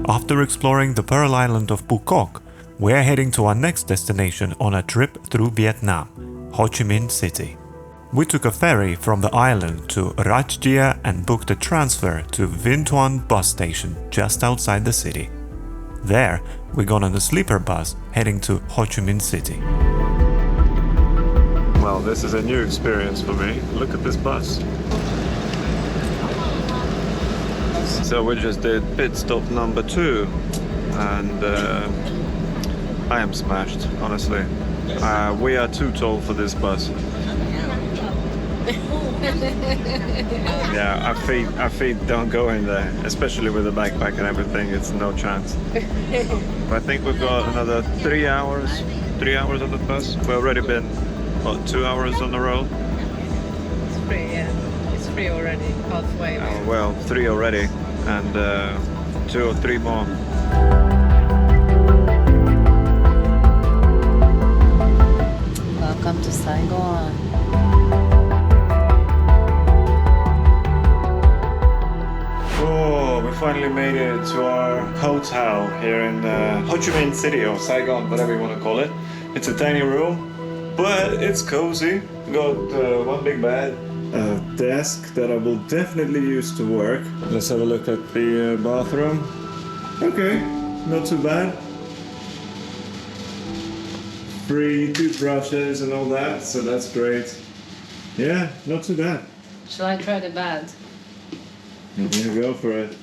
After exploring the Pearl Island of Phuoc, we're heading to our next destination on a trip through Vietnam, Ho Chi Minh City. We took a ferry from the island to Rach Gia and booked a transfer to Vinh Thuan bus station just outside the city. There, we got on a sleeper bus heading to Ho Chi Minh City. Well, this is a new experience for me. Look at this bus. So we just did pit stop number 2 and I am smashed, honestly. We are too tall for this bus. Yeah, our feet don't go in there, especially with the backpack and everything. It's no chance. I think we've got another 3 hours on the bus. We've already been, what, 2 hours on the road? It's free, yeah. It's free already, halfway. Well, 3 already, and 2 or 3 more. Welcome to Saigon. Oh, we finally made it to our hotel here in Ho Chi Minh City, or Saigon, whatever you want to call it. It's a tiny room, but it's cozy. We got one big bed, a desk that I will definitely use to work. Let's have a look at the bathroom. Okay, not too bad. 3 toothbrushes and all that, so that's great. Yeah, not too bad. Shall I try the bed? Yeah, go for it.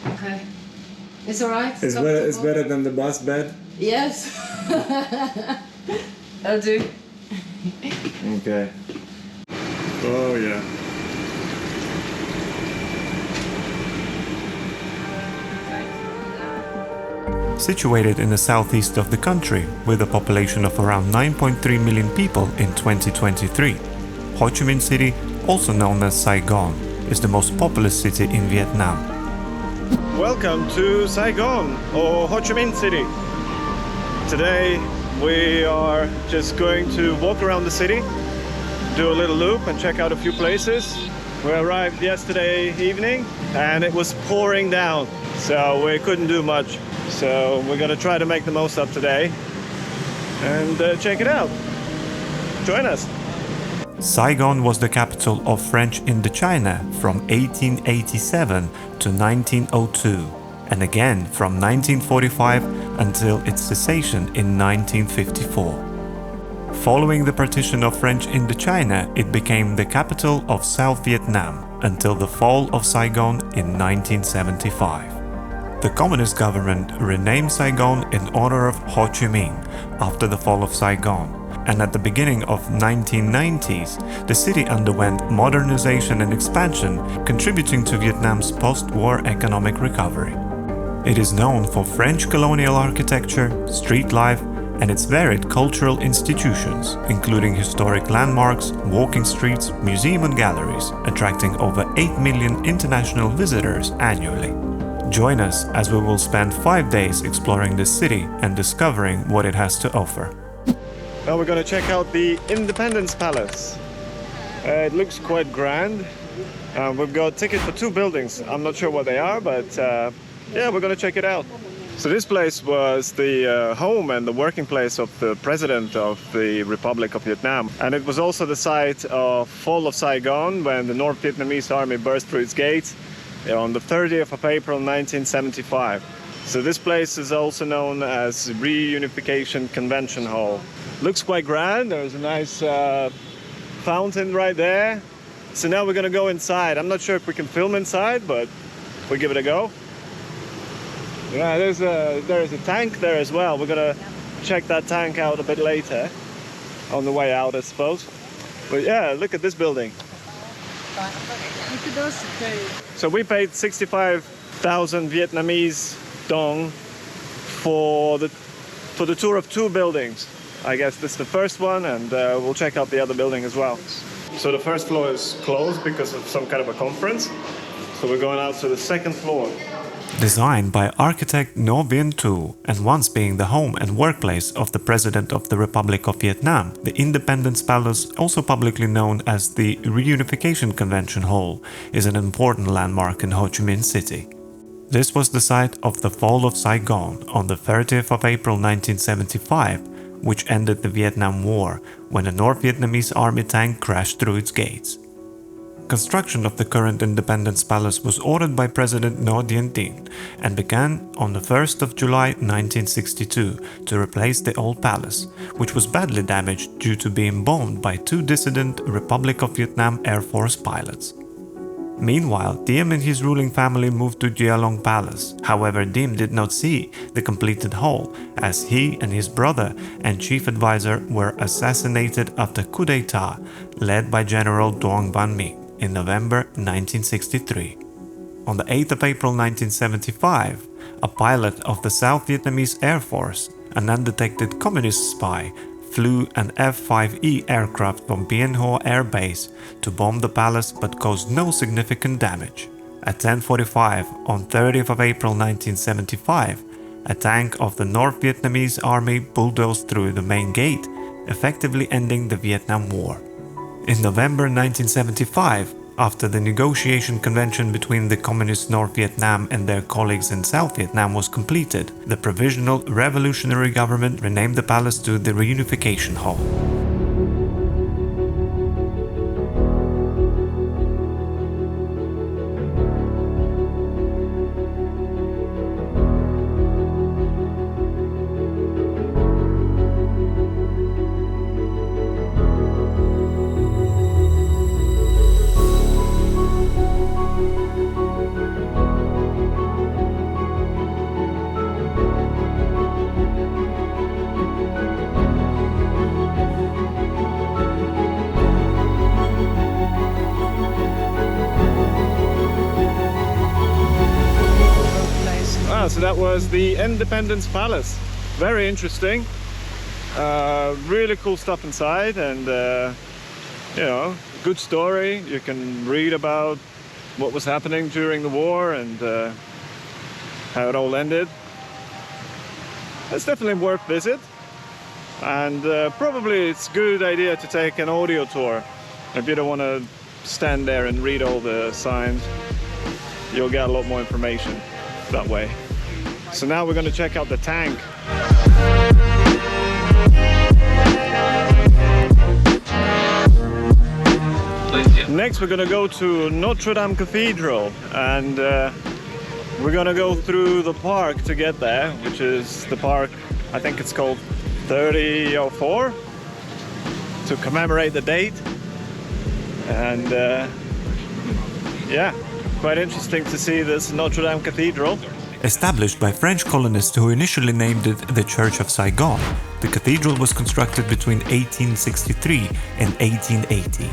Okay. It's alright? It's better than the bus bed? Yes. That'll do. Okay. Oh yeah. Situated in the southeast of the country, with a population of around 9.3 million people in 2023, Ho Chi Minh City, also known as Saigon, is the most populous city in Vietnam. Welcome to Saigon, or Ho Chi Minh City. Today we are just going to walk around the city, do a little loop and check out a few places. We arrived yesterday evening and it was pouring down, so we couldn't do much. So we're gonna try to make the most of today and check it out. Join us. Saigon was the capital of French Indochina from 1887 to 1902, and again from 1945 until its cessation in 1954. Following the partition of French Indochina, it became the capital of South Vietnam until the fall of Saigon in 1975. The communist government renamed Saigon in honor of Ho Chi Minh after the fall of Saigon, and at the beginning of 1990s, the city underwent modernization and expansion, contributing to Vietnam's post-war economic recovery. It is known for French colonial architecture, street life, and its varied cultural institutions, including historic landmarks, walking streets, museums and galleries, attracting over 8 million international visitors annually. Join us as we will spend 5 days exploring this city and discovering what it has to offer. Now we're going to check out the Independence Palace. It looks quite grand. We've got a ticket for 2 buildings. I'm not sure what they are, but yeah, we're going to check it out. So this place was the home and the working place of the president of the Republic of Vietnam. And it was also the site of fall of Saigon when the North Vietnamese army burst through its gates on the 30th of April 1975. So this place is also known as Reunification Convention Hall. Looks quite grand. There's a nice fountain right there. So now we're gonna go inside. I'm not sure if we can film inside, but we'll give it a go. Yeah, there's a tank there as well. We're gonna check that tank out a bit later on the way out, I suppose. But yeah, look at this building. So we paid 65,000 Vietnamese dong for the tour of 2 buildings. I guess this is the first one, and we'll check out the other building as well. So the first floor is closed because of some kind of a conference. So we're going out to the second floor. Designed by architect Ngo Vien Tu and once being the home and workplace of the President of the Republic of Vietnam, the Independence Palace, also publicly known as the Reunification Convention Hall, is an important landmark in Ho Chi Minh City. This was the site of the fall of Saigon on the 30th of April 1975, which ended the Vietnam War when a North Vietnamese army tank crashed through its gates. Construction of the current Independence Palace was ordered by President Ngo Dien Tin and began on the 1st of July 1962 to replace the old palace, which was badly damaged due to being bombed by two dissident Republic of Vietnam Air Force pilots. Meanwhile, Diem and his ruling family moved to Gia Long Palace. However, Diem did not see the completed hall, as he and his brother and chief advisor were assassinated after coup d'etat led by General Duong Van My in November 1963. On the 8th of April 1975, a pilot of the South Vietnamese Air Force, an undetected communist spy, flew an F-5E aircraft from Bien Hoa Air Base to bomb the palace but caused no significant damage. At 10:45 on 30th of April 1975, a tank of the North Vietnamese Army bulldozed through the main gate, effectively ending the Vietnam War. In November 1975, after the negotiation convention between the Communist North Vietnam and their colleagues in South Vietnam was completed, the Provisional Revolutionary Government renamed the palace to the Reunification Hall. So that was the Independence Palace. Very interesting. Really cool stuff inside, and you know, good story. You can read about what was happening during the war and how it all ended. It's definitely worth visit, and probably it's a good idea to take an audio tour if you don't want to stand there and read all the signs. You'll get a lot more information that way. So now we're going to check out the tank. Next we're going to go to Notre Dame Cathedral, and we're going to go through the park to get there, which is the park, I think it's called 3004, to commemorate the date. And yeah, quite interesting to see this Notre Dame Cathedral. Established by French colonists who initially named it the Church of Saigon, the cathedral was constructed between 1863 and 1880.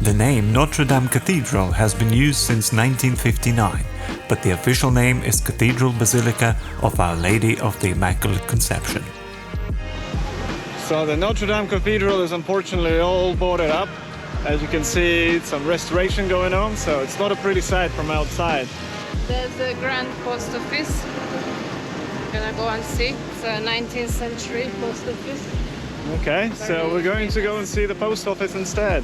The name Notre Dame Cathedral has been used since 1959, but the official name is Cathedral Basilica of Our Lady of the Immaculate Conception. So the Notre Dame Cathedral is unfortunately all boarded up. As you can see, some restoration going on, so it's not a pretty sight from outside. There's the Grand Post Office. Gonna go and see. It's a 19th century post office. Okay, so we're going to go and see the post office instead.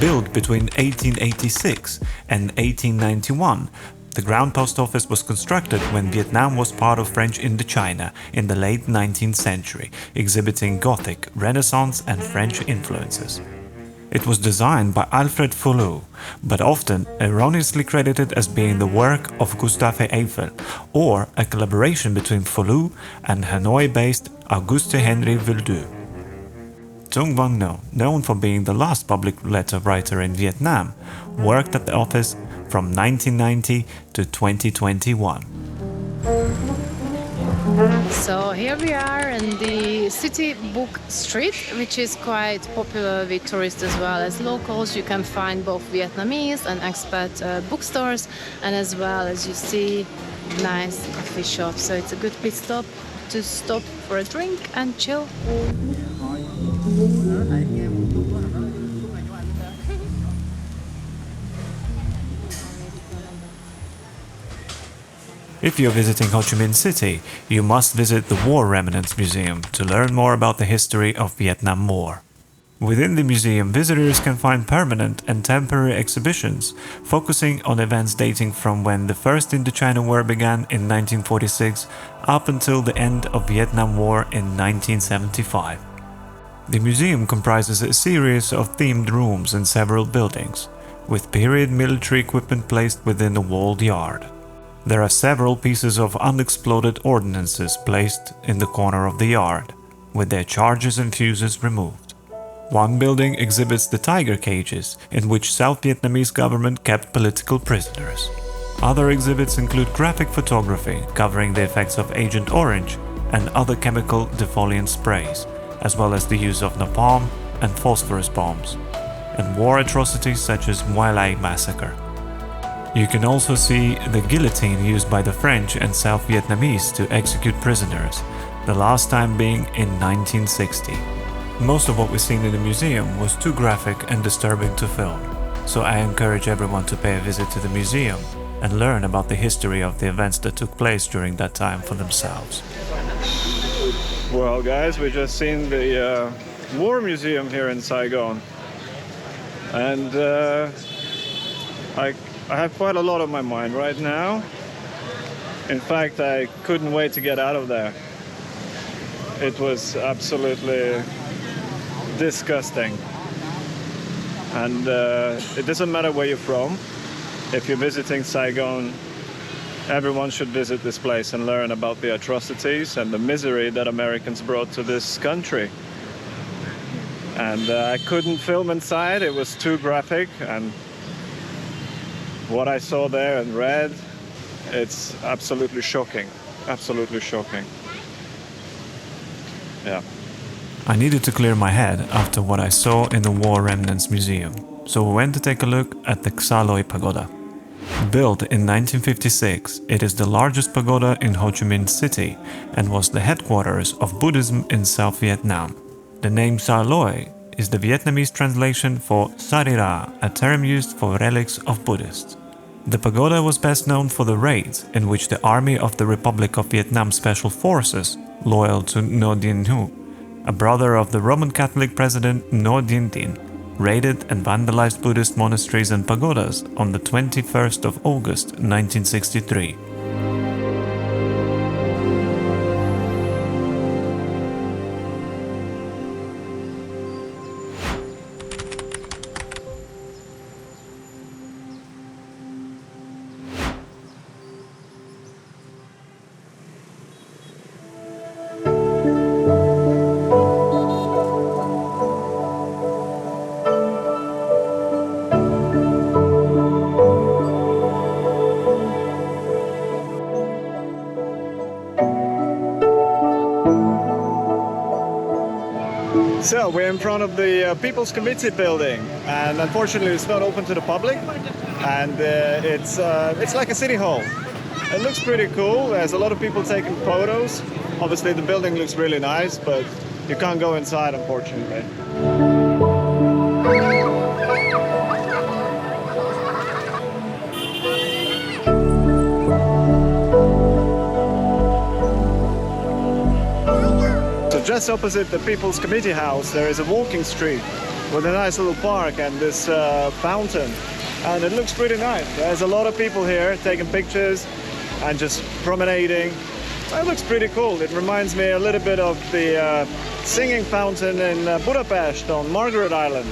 Built between 1886 and 1891, the ground post office was constructed when Vietnam was part of French Indochina in the late 19th century, exhibiting Gothic, Renaissance and French influences. It was designed by Alfred Foulou, but often erroneously credited as being the work of Gustave Eiffel, or a collaboration between Foulou and Hanoi-based Auguste Henri Vildu. Tung Van Ngo, known for being the last public letter writer in Vietnam, worked at the office from 1990 to 2021. So here we are in the City Book Street, which is quite popular with tourists as well as locals. You can find both Vietnamese and expat bookstores, and as well as you see nice coffee shops. So it's a good pit stop to stop for a drink and chill. If you're visiting Ho Chi Minh City, you must visit the War Remnants Museum to learn more about the history of Vietnam War. Within the museum, visitors can find permanent and temporary exhibitions focusing on events dating from when the First Indochina War began in 1946 up until the end of Vietnam War in 1975. The museum comprises a series of themed rooms in several buildings, with period military equipment placed within a walled yard. There are several pieces of unexploded ordnances placed in the corner of the yard, with their charges and fuses removed. One building exhibits the tiger cages in which South Vietnamese government kept political prisoners. Other exhibits include graphic photography covering the effects of Agent Orange and other chemical defoliant sprays, as well as the use of napalm and phosphorus bombs, and war atrocities such as My Lai massacre. You can also see the guillotine used by the French and South Vietnamese to execute prisoners, the last time being in 1960. Most of what we've seen in the museum was too graphic and disturbing to film, so I encourage everyone to pay a visit to the museum and learn about the history of the events that took place during that time for themselves. Well, guys, we just seen the War Museum here in Saigon, and I have quite a lot on my mind right now. In fact, I couldn't wait to get out of there. It was absolutely disgusting. And it doesn't matter where you're from. If you're visiting Saigon, everyone should visit this place and learn about the atrocities and the misery that Americans brought to this country. And I couldn't film inside, it was too graphic, and what I saw there and read, it's absolutely shocking. Absolutely shocking. Yeah. I needed to clear my head after what I saw in the War Remnants Museum, so we went to take a look at the Ksa Loi Pagoda. Built in 1956, it is the largest pagoda in Ho Chi Minh City and was the headquarters of Buddhism in South Vietnam. The name Ksa Loi is the Vietnamese translation for Sarira, a term used for relics of Buddhists. The pagoda was best known for the raids in which the Army of the Republic of Vietnam Special Forces, loyal to Ngo Dinh Hue, a brother of the Roman Catholic president Ngo Dinh Dinh, raided and vandalized Buddhist monasteries and pagodas on the 21st of August 1963. So we're in front of the People's Committee building, and unfortunately it's not open to the public, and it's like a city hall. It looks pretty cool. There's a lot of people taking photos. Obviously the building looks really nice, but you can't go inside, unfortunately. Just opposite the People's Committee House, there is a walking street with a nice little park and this fountain, and it looks pretty nice. There's a lot of people here taking pictures and just promenading. It looks pretty cool. It reminds me a little bit of the singing fountain in Budapest on Margaret Island.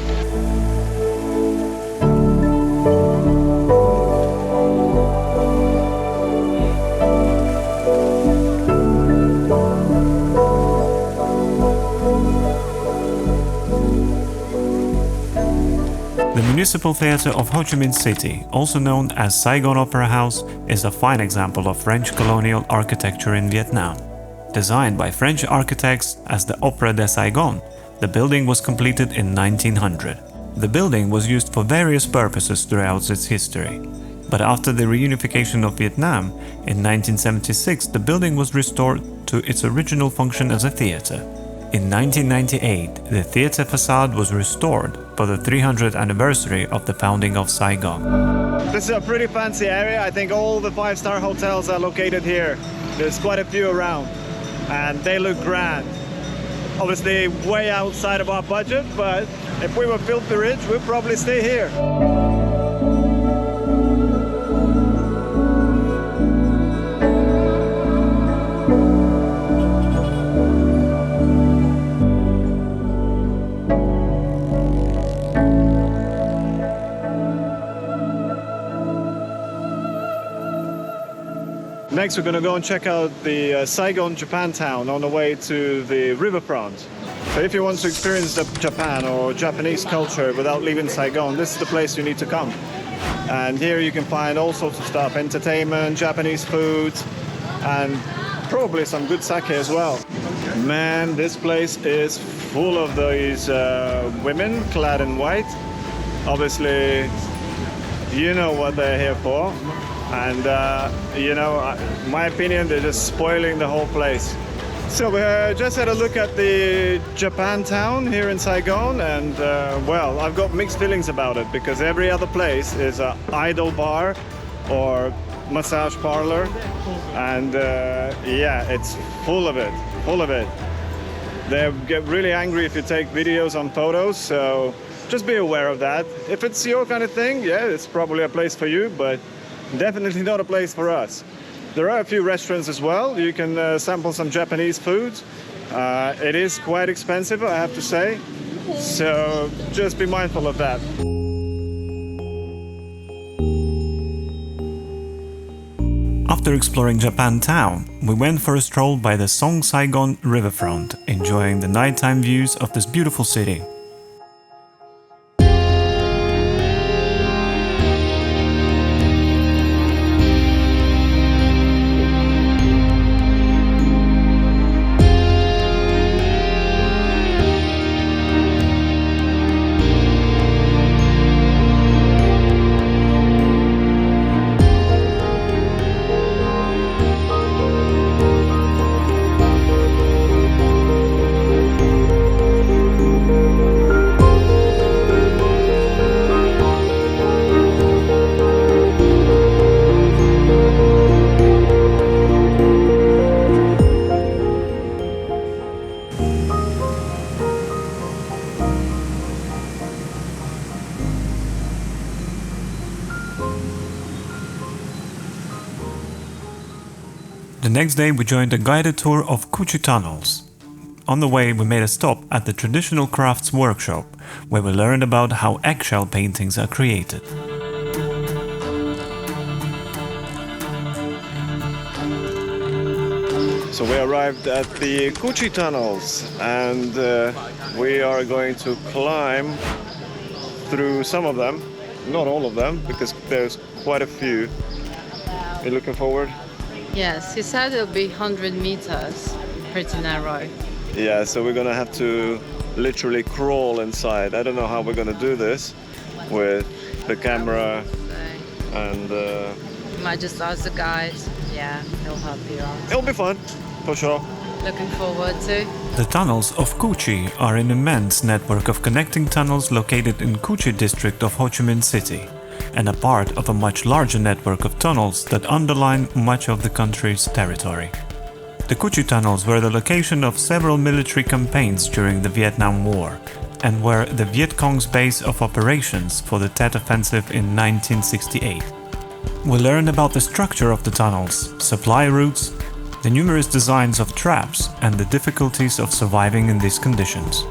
The Municipal Theatre of Ho Chi Minh City, also known as Saigon Opera House, is a fine example of French colonial architecture in Vietnam. Designed by French architects as the Opera de Saigon, the building was completed in 1900. The building was used for various purposes throughout its history. But after the reunification of Vietnam, in 1976 the building was restored to its original function as a theatre. In 1998, the theatre facade was restored, for the 300th anniversary of the founding of Saigon. This is a pretty fancy area. I think all the 5-star hotels are located here. There's quite a few around, and they look grand. Obviously way outside of our budget, but if we were filthy rich, we'd probably stay here. Next, we're going to go and check out the Saigon Japantown on the way to the riverfront. So if you want to experience Japan or Japanese culture without leaving Saigon, this is the place you need to come. And here you can find all sorts of stuff, entertainment, Japanese food, and probably some good sake as well. Man, this place is full of these women clad in white. Obviously, you know what they're here for. And, my opinion, they're just spoiling the whole place. So we just had a look at the Japantown here in Saigon, and, well, I've got mixed feelings about it because every other place is an idol bar or massage parlor. And, yeah, it's full of it, full of it. They get really angry if you take videos on photos, so just be aware of that. If it's your kind of thing, yeah, it's probably a place for you, but definitely not a place for us. There are a few restaurants as well. You can sample some Japanese food. It is quite expensive, I have to say. So just be mindful of that. After exploring Japantown, we went for a stroll by the Song Saigon riverfront, enjoying the nighttime views of this beautiful city. The next day we joined a guided tour of Cu Chi Tunnels. On the way we made a stop at the Traditional Crafts Workshop, where we learned about how eggshell paintings are created. So we arrived at the Cu Chi Tunnels, and we are going to climb through some of them, not all of them, because there's quite a few. You looking forward? Yes, he said it'll be 100 meters, pretty narrow. Yeah, so we're gonna have to literally crawl inside. I don't know how we're gonna do this with the camera and You might just ask the guide. Yeah, he'll help you out. it'll be fun, for sure. Looking forward to. The tunnels of Cu Chi are an immense network of connecting tunnels located in Cu Chi district of Ho Chi Minh City, and a part of a much larger network of tunnels that underline much of the country's territory. The Cu Chi tunnels were the location of several military campaigns during the Vietnam War, and were the Viet Cong's base of operations for the Tet Offensive in 1968. We learned about the structure of the tunnels, supply routes, the numerous designs of traps, and the difficulties of surviving in these conditions.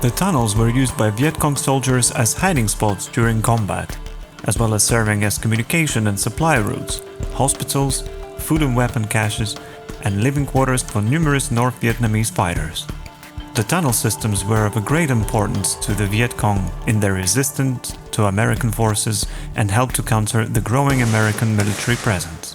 The tunnels were used by Viet Cong soldiers as hiding spots during combat, as well as serving as communication and supply routes, hospitals, food and weapon caches, and living quarters for numerous North Vietnamese fighters. The tunnel systems were of a great importance to the Viet Cong in their resistance to American forces and helped to counter the growing American military presence.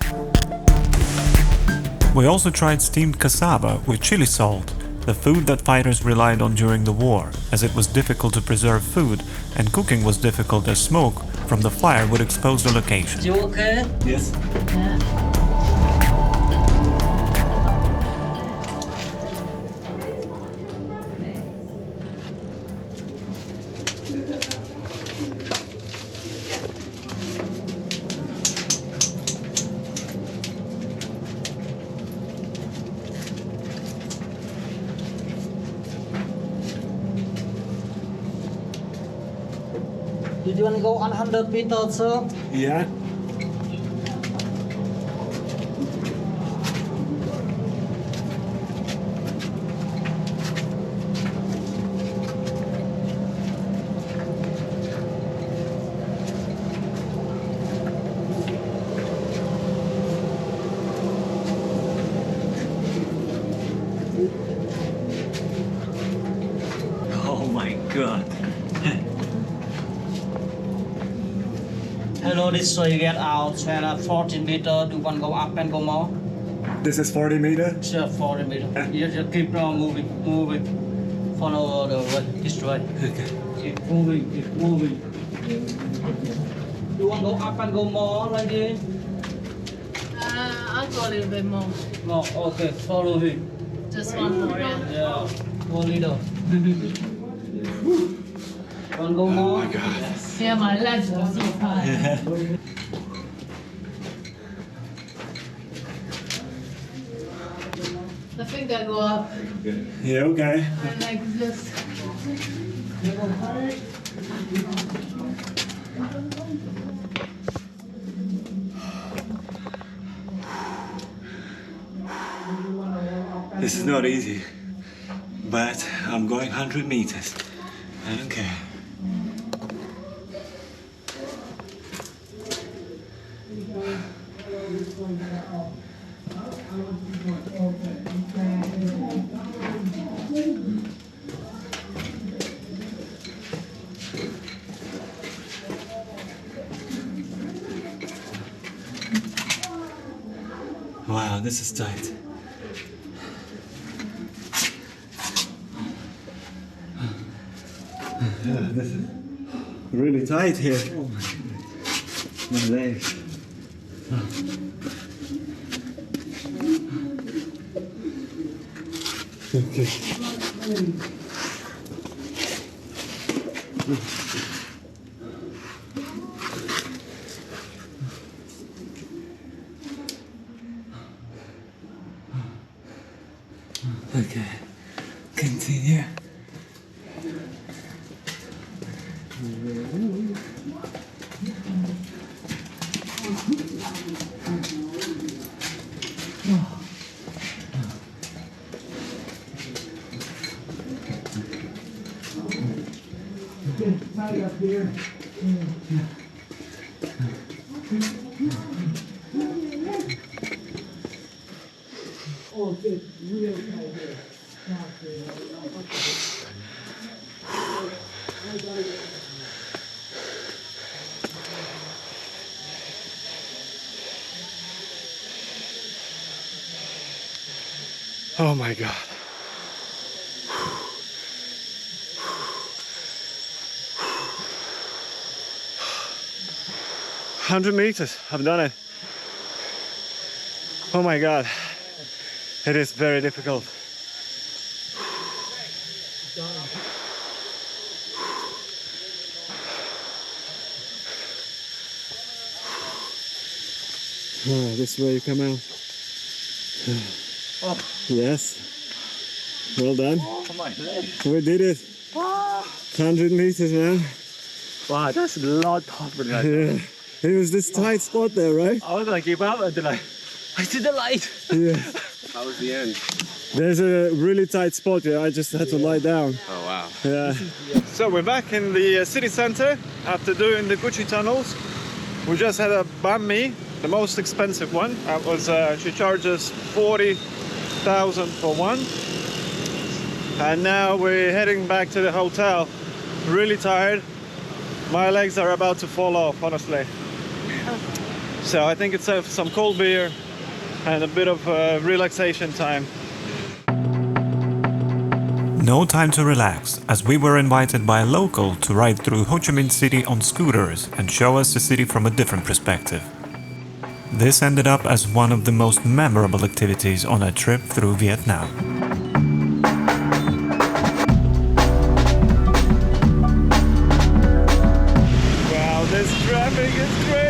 We also tried steamed cassava with chili salt, the food that fighters relied on during the war, as it was difficult to preserve food and cooking was difficult as smoke from the fire would expose the location. You okay? Yes. Did you want to go 100 meters, sir? Yeah. Oh my god. Hello, this way you get out and 14 meter. Do you want to go up and go more? This is 40 meters. Sure, 40 meter. You just keep on moving. Follow the way, this way. Keep moving. You want to go up and go more like this? I'll go a little bit more. No, okay, follow him. Just one more, yeah. Yeah, go little. Want to go more? Yeah, my legs are so tired. I think I go up Yeah, okay. and like this. This is not easy, but I'm going 100 meters. I don't care. Wow, this is tight. Yeah, this is really tight here. Oh my goodness. My legs. Okay. Okay. Continue. Oh my God. 100 meters, I've done it. Oh my God, it is very difficult. Oh, this is where you come out. Oh. Yes. Well done. Oh my leg. We did it. 100 meters, man. Wow, that's a lot tougher than I thought. Yeah. It was this tight spot there, right? I was gonna give up until I see the light. Yeah. That was the end. There's a really tight spot here. I just had to lie down. Oh wow. Yeah. So we're back in the city center after doing the Gucci tunnels. We just had a banh mi, the most expensive one. That was she charges 40,000 for one. And now we're heading back to the hotel. Really tired. My legs are about to fall off, honestly. So I think it's some cold beer and a bit of relaxation time. No time to relax, as we were invited by a local to ride through Ho Chi Minh City on scooters and show us the city from a different perspective. This ended up as one of the most memorable activities on a trip through Vietnam. Wow, this traffic is crazy!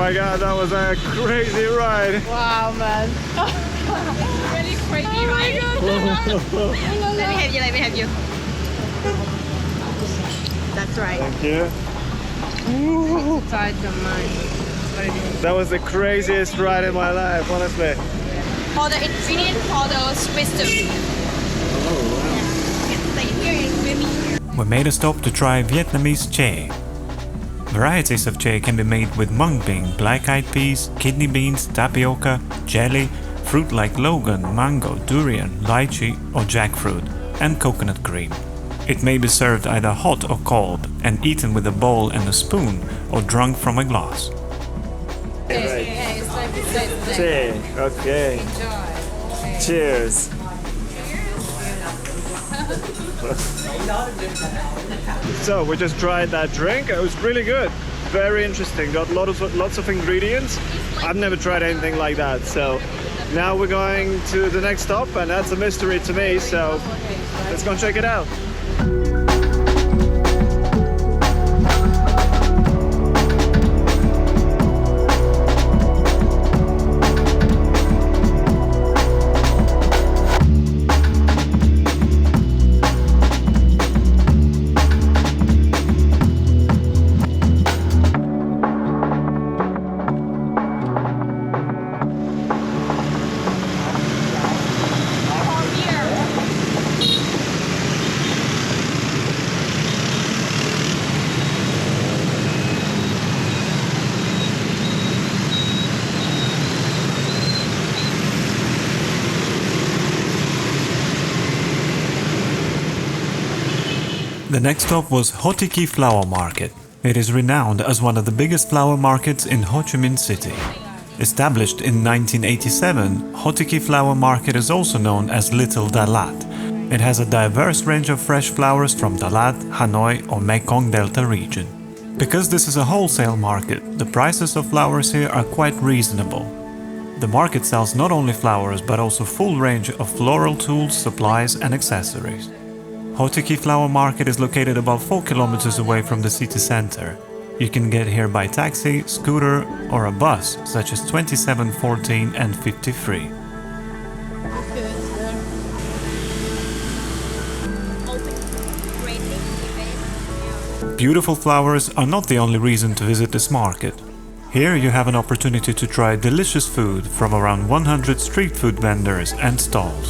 my god, that was a crazy ride. Wow, man. Really crazy, right? Let me have you, let me have you. That's right. Thank you. Tight your mind. That was the craziest ride in my life, honestly. For the ingredient for the Swiss too. Stay here and with me. We made a stop to try Vietnamese chè. Varieties of chè can be made with mung bean, black-eyed peas, kidney beans, tapioca, jelly, fruit like logan, mango, durian, lychee or jackfruit, and coconut cream. It may be served either hot or cold and eaten with a bowl and a spoon or drunk from a glass. Chè, okay. Cheers. So we just tried that drink. It was really good. Very interesting. Got lots of ingredients. I've never tried anything like that. So now we're going to the next stop, and that's a mystery to me. So let's go and check it out. The next stop was Ho Chi Minh Flower Market. It is renowned as one of the biggest flower markets in Ho Chi Minh City. Established in 1987, Ho Chi Minh Flower Market is also known as Little Dalat. It has a diverse range of fresh flowers from Dalat, Hanoi or Mekong Delta region. Because this is a wholesale market, the prices of flowers here are quite reasonable. The market sells not only flowers but also full range of floral tools, supplies and accessories. Ho Chi Minh Flower Market is located about 4 kilometers away from the city center. You can get here by taxi, scooter or a bus such as 27, 14 and 53. Beautiful flowers are not the only reason to visit this market. Here you have an opportunity to try delicious food from around 100 street food vendors and stalls.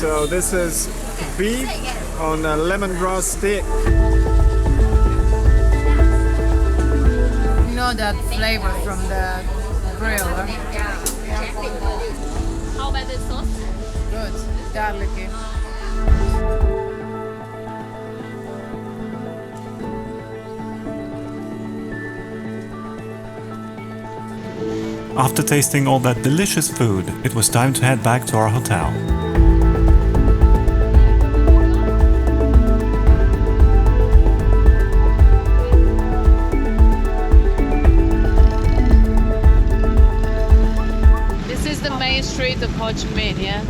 So this is beef on a lemongrass stick. You know that flavor from the grill, huh? How about the sauce? Good, garlicky. After tasting all that delicious food, it was time to head back to our hotel. This is the main street of Ho Chi Minh, yeah?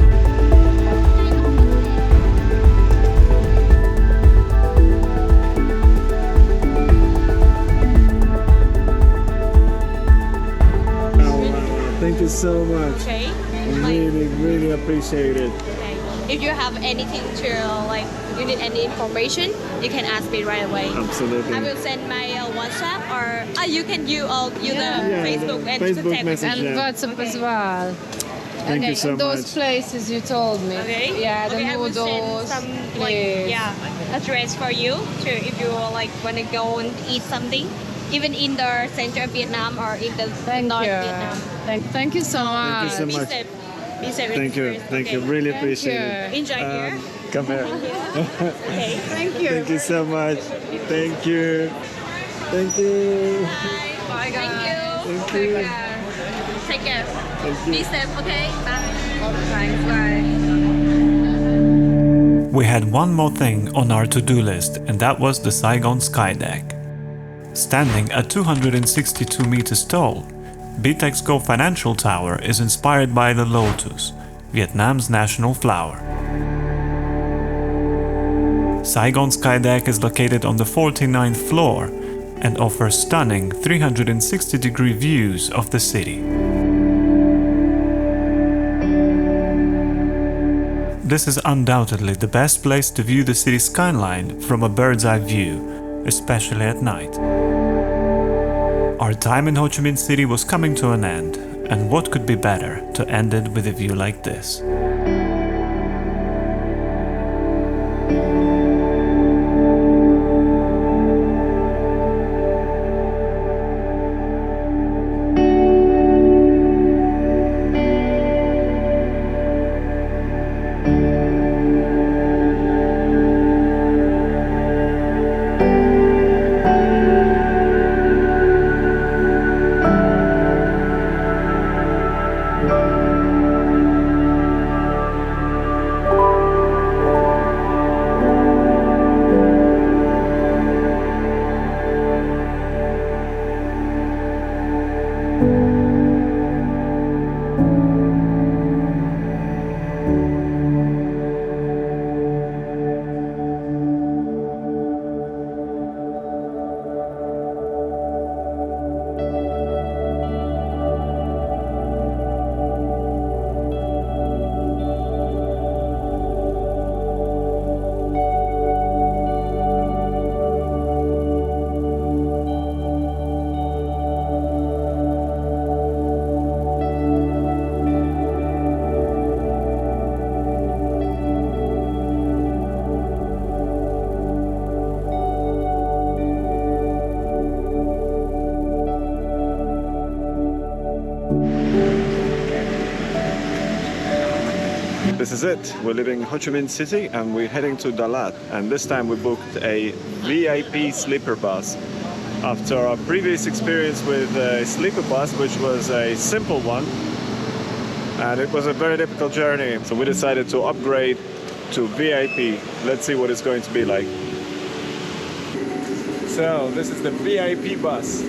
Thank you so much. Okay. Really appreciate it. Okay. If you have anything to like, you need any information, you can ask me right away. Absolutely. I will send my WhatsApp or you can use Yeah. the Facebook and Facebook contact message. me. And Yeah. WhatsApp as well. Thank you so those much. places you told me. Okay. Yeah, the okay, I will noodles. send some like please. address for you to if you like want to go and eat something, even in the center of Vietnam or in the Thank north you. Vietnam. Thank you so much. you so Be much. safe. Be safe. Thank you. Thank you. Okay. Really Thank appreciate you. it. Enjoy here. Come here. Okay. Thank you. Thank you so much. Thank you. Thank you. Bye, guys. Thank you. Thank you. Take care. Thank you. Be safe. Okay. Bye. Thanks, bye. We had one more thing on our to-do list, and that was the Saigon Sky Deck. Standing at 262 meters tall, Bitexco Financial Tower is inspired by the lotus, Vietnam's national flower. Saigon Skydeck is located on the 49th floor and offers stunning 360-degree views of the city. This is undoubtedly the best place to view the city skyline from a bird's-eye view, especially at night. Our time in Ho Chi Minh City was coming to an end, and what could be better to end it with a view like this? This is it. We're leaving Ho Chi Minh City and we're heading to Dalat. And this time we booked a VIP sleeper bus. After our previous experience with a sleeper bus, which was a simple one, and it was a very difficult journey, so we decided to upgrade to VIP. Let's see what it's going to be like. So this is the VIP bus.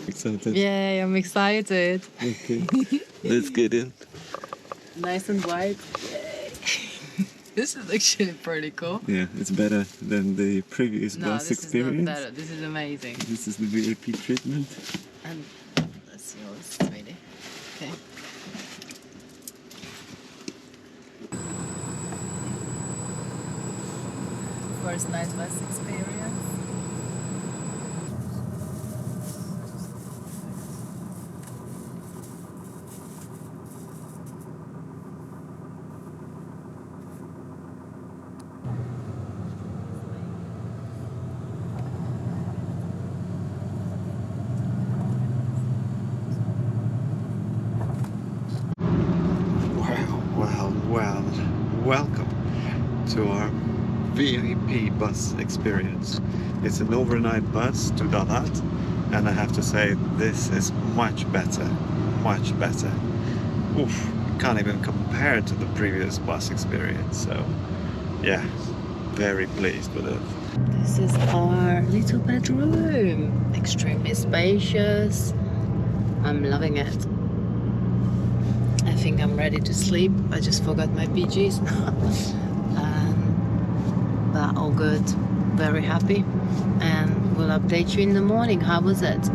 Excited? Yay, I'm excited. Okay, let's get in. Nice and white. Yay. This is actually pretty cool. Yeah, it's better than the previous No, bus this experience. is not better. This is amazing. This is the VIP treatment. And let's see all this, sweetie. Okay. First night bus experience. Well, welcome to our VIP bus experience. It's an overnight bus to Dalat, and I have to say this is much better. Oof, can't even compare to the previous bus experience, so yeah, very pleased with it. This is our little bedroom. Extremely spacious. I'm loving it. I think I'm ready to sleep. I just forgot my PJs. But all good. Very happy. And we'll update you in the morning. How was it?